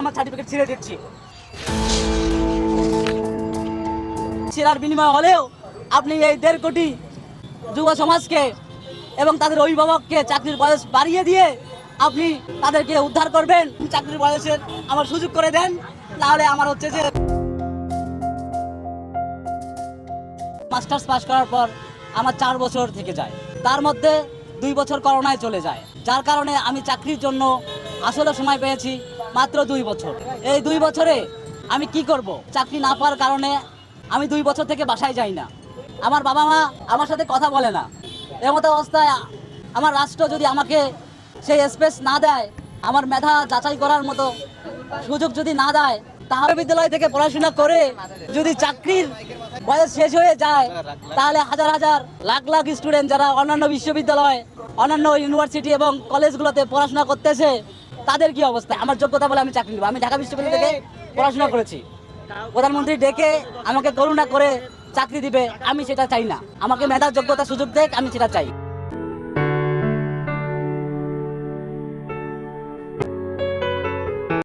আমার সার্টিফিকেট ছিঁড়ে দিচ্ছি। ছেঁড়ার বিনিময় হলেও আপনি এই 1.5 কোটি যুব সমাজকে এবং তাদের অভিভাবককে চাকরির বয়স বাড়িয়ে দিয়ে আপনি তাদেরকে উদ্ধার করবেন। চাকরির বয়সের আমার সুযোগ করে দেন, তাহলে আমার হচ্ছে যে মাস্টার্স পাস করার পর আমার 4 বছর থেকে যায়, তার মধ্যে 2 বছর করোনায় চলে যায়, যার কারণে আমি চাকরির জন্য আসলে সময় পেয়েছি মাত্র 2 বছর। এই 2 বছরে আমি কি করব? চাকরি না পাওয়ার কারণে আমি 2 বছর থেকে বাসায় যাই না। আমার বাবা মা আমার সাথে কথা বলে না। এমতো অবস্থায় আমার রাষ্ট্র যদি আমাকে সেই স্পেস না দেয়, আমার মেধা যাচাই করার মতো সুযোগ যদি না দেয়, তাহলে বিদ্যালয় থেকে পড়াশোনা করে যদি চাকরির বয়স শেষ হয়ে যায়, তাহলে হাজার হাজার লাখ লাখ স্টুডেন্ট যারা অন্যান্য বিশ্ববিদ্যালয়, অন্যান্য ইউনিভার্সিটি এবং কলেজগুলোতে পড়াশোনা করতেছে, তাদের কি অবস্থা? আমার যোগ্যতা বলে আমি চাকরি নেব। আমি ঢাকা বিশ্ববিদ্যালয় থেকে পড়াশোনা করেছি। প্রধানমন্ত্রী ডেকে আমাকে করুণা করে চাকরি দিবে, আমি সেটা চাই না। আমাকে মেধার যোগ্যতা সুযোগ দেখ, আমি সেটা চাই।